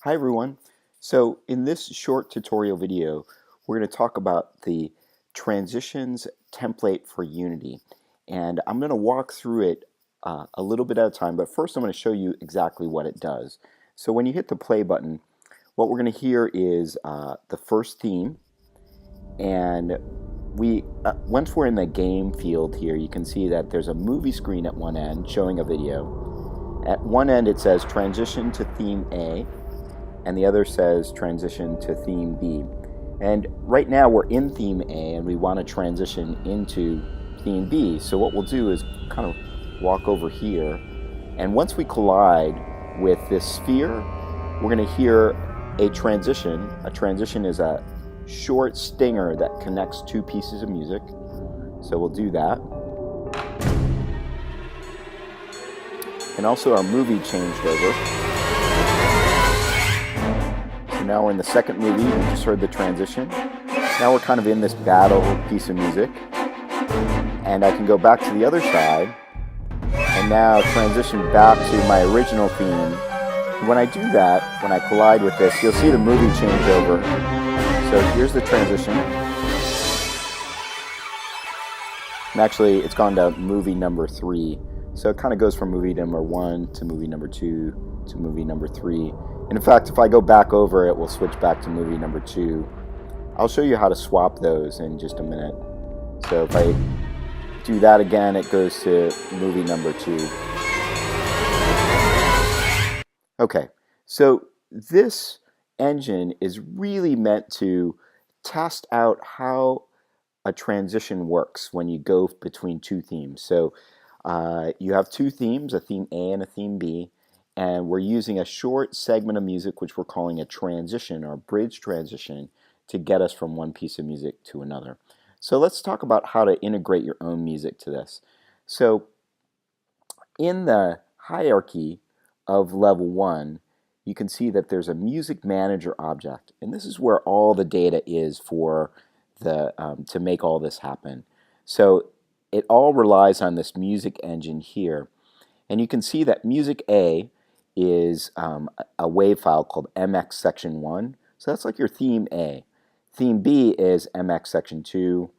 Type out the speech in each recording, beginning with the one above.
Hi everyone. So in this short tutorial video, we're going to talk about the transitions template for Unity. And I'm going to walk through it a little bit at a time, but first I'm going to show you exactly what it does. So when you hit the play button, what we're going to hear is the first theme, and once we're in the game field here, you can see that there's a movie screen at one end showing a video. At one end it says transition to theme A, and the other says transition to theme B. And right now we're in theme A and we want to transition into theme B. So what we'll do is kind of walk over here, and once we collide with this sphere, we're going to hear a transition. A transition is a short stinger that connects two pieces of music. So we'll do that. And also our movie changed over. Now we're in the second movie. We just heard the transition. Now we're kind of in this battle piece of music. And I can go back to the other side and now transition back to my original theme. When I do that, when I collide with this, you'll see the movie change over. So here's the transition. And actually, it's gone to movie number 3. So it kind of goes from movie number 1 to movie number 2 to movie number 3. And in fact, if I go back over, it will switch back to movie number 2. I'll show you how to swap those in just a minute. So if I do that again, it goes to movie number 2. Okay, so this engine is really meant to test out how a transition works when you go between two themes. So you have two themes, a theme A and a theme B, and we're using a short segment of music which we're calling a transition or bridge transition to get us from one piece of music to another. So let's talk about how to integrate your own music to this. So in the hierarchy of level 1, you can see that there's a music manager object, and this is where all the data is for the to make all this happen. So it all relies on this music engine here, and you can see that music A is a wave file called MX section 1. So that's like your theme A. Theme B is MX section 2.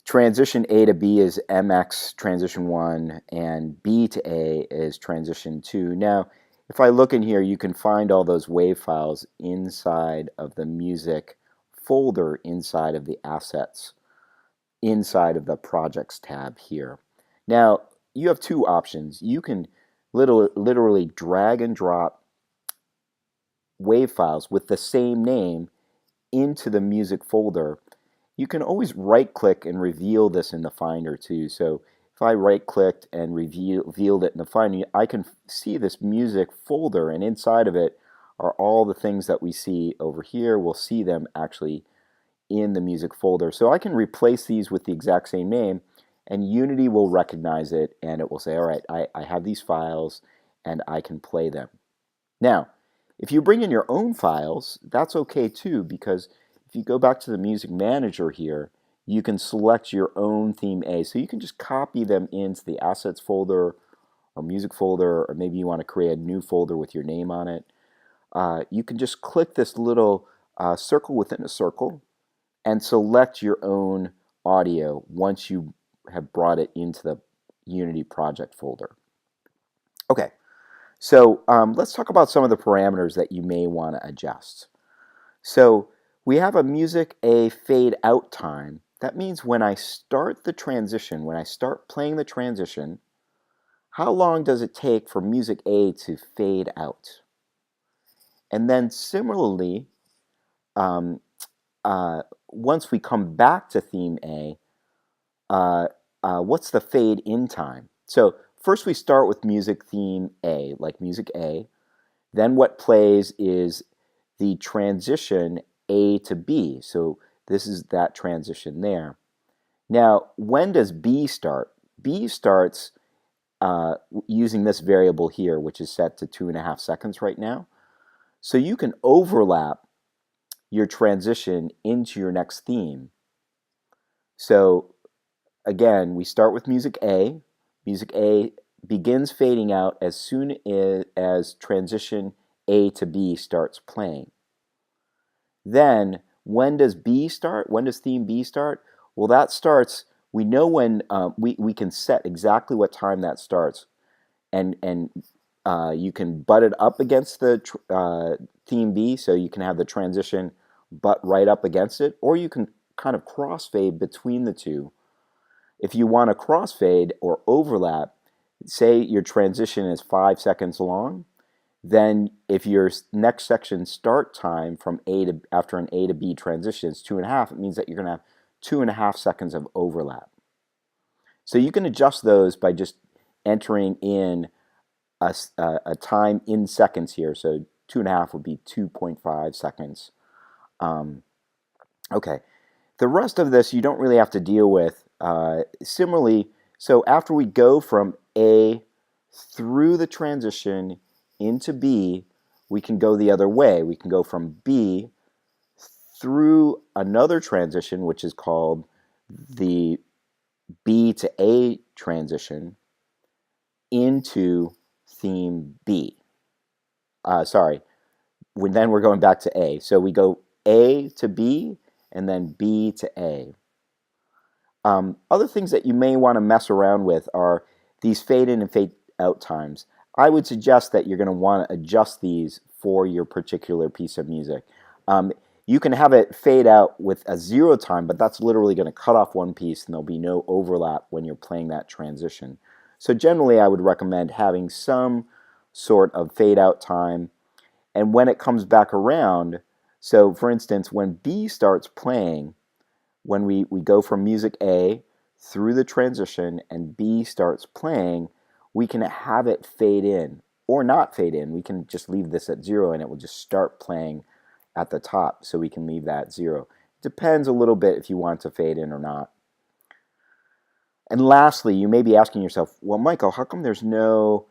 Transition A to B is MX transition 1, and B to A is transition 2. Now, if I look in here, you can find all those wave files inside of the music folder inside of the assets, inside of the projects tab here. Now, you have two options. You can literally drag and drop wave files with the same name into the music folder. You can always right click and reveal this in the Finder too. So if I right clicked and revealed it in the Finder, I can see this music folder, and inside of it are all the things that we see over here. We'll see them actually in the music folder. So I can replace these with the exact same name, and Unity will recognize it, and it will say, all right, I have these files and I can play them. Now, if you bring in your own files, that's okay too, because if you go back to the music manager here, you can select your own theme A. So you can just copy them into the assets folder or music folder, or maybe you want to create a new folder with your name on it. You can just click this little circle within a circle and select your own audio once you have brought it into the Unity project folder. Okay, so let's talk about some of the parameters that you may want to adjust. So we have a music A fade out time. That means when I start the transition, when I start playing the transition, how long does it take for music A to fade out? And then similarly, um, once we come back to theme A, what's the fade in time? So first we start with music theme A, like music A. Then what plays is the transition A to B. So this is that transition there. Now, when does B start? B starts using this variable here, which is set to 2.5 seconds right now. So you can overlap your transition into your next theme. So again, we start with music A. Music A begins fading out as soon as transition A to B starts playing. Then when does B start? When does theme B start? Well, that starts, we know when, we can set exactly what time that starts, and you can butt it up against the theme B, so you can have the transition butt right up against it, or you can kind of crossfade between the two. If you want to crossfade or overlap, say your transition is 5 seconds long, then if your next section start time from after an A to B transition is 2.5, it means that you're going to have 2.5 seconds of overlap. So you can adjust those by just entering in a time in seconds here. So 2.5 would be 2.5 seconds. Okay, the rest of this you don't really have to deal with. Similarly, so after we go from A through the transition into B, we can go the other way. We can go from B through another transition, which is called the B to A transition, into theme B. Sorry, then we're going back to A. So we go A to B and then B to A. Other things that you may want to mess around with are these fade in and fade out times. I would suggest that you're going to want to adjust these for your particular piece of music. You can have it fade out with a 0 time, but that's literally going to cut off one piece and there'll be no overlap when you're playing that transition. So generally I would recommend having some sort of fade out time, and when it comes back around, so for instance when B starts playing, when we go from music A through the transition and B starts playing, we can have it fade in or not fade in. We can just leave this at 0 and it will just start playing at the top, so we can leave that 0. It depends a little bit if you want to fade in or not. And lastly, you may be asking yourself, well, Michael, how come there's no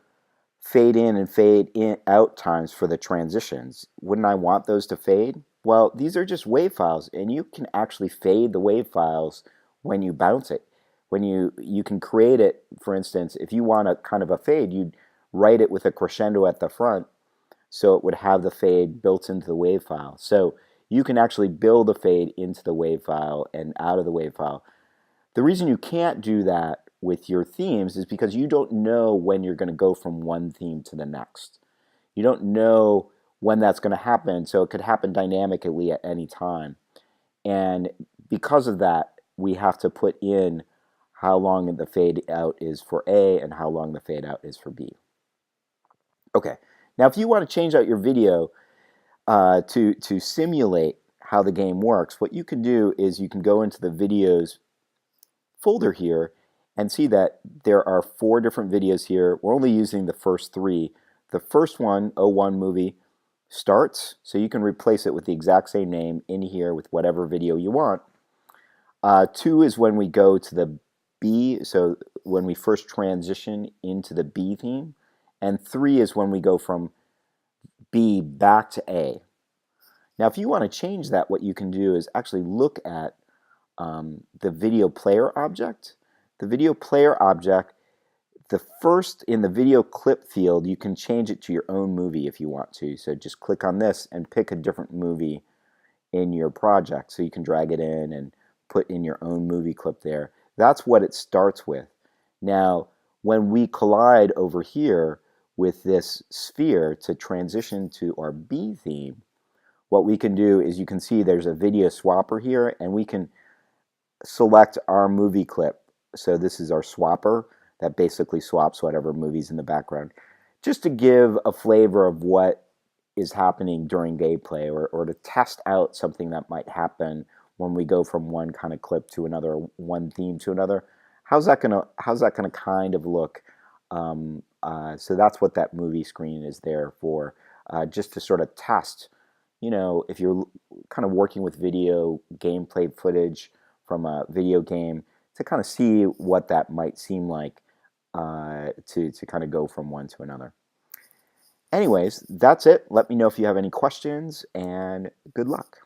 fade in and fade out times for the transitions? Wouldn't I want those to fade? Well, these are just WAV files, and you can actually fade the WAV files when you bounce it. When you can create it, for instance, if you want a kind of a fade, you'd write it with a crescendo at the front, so it would have the fade built into the WAV file. So you can actually build a fade into the WAV file and out of the WAV file. The reason you can't do that with your themes is because you don't know when you're going to go from one theme to the next. You don't know when that's going to happen, so it could happen dynamically at any time. And because of that, we have to put in how long the fade out is for A and how long the fade out is for B. Okay, now if you want to change out your video to simulate how the game works, what you can do is you can go into the videos folder here and see that there are 4 different videos here. We're only using the first 3. The first one, O1 movie, starts, so you can replace it with the exact same name in here with whatever video you want. 2 is when we go to the B, so when we first transition into the B theme. And 3 is when we go from B back to A. Now if you want to change that, what you can do is actually look at the video player object. The video player object, the first in the video clip field, you can change it to your own movie if you want to. So just click on this and pick a different movie in your project. So you can drag it in and put in your own movie clip there. That's what it starts with. Now, when we collide over here with this sphere to transition to our B theme, what we can do is, you can see there's a video swapper here, and we can select our movie clip. So this is our swapper that basically swaps whatever movie's in the background, just to give a flavor of what is happening during gameplay, or to test out something that might happen when we go from one kind of clip to another, one theme to another. How's that gonna kind of look? So that's what that movie screen is there for, just to sort of test, if you're kind of working with video gameplay footage from a video game, to kind of see what that might seem like, to kind of go from one to another. Anyways, that's it. Let me know if you have any questions, and good luck.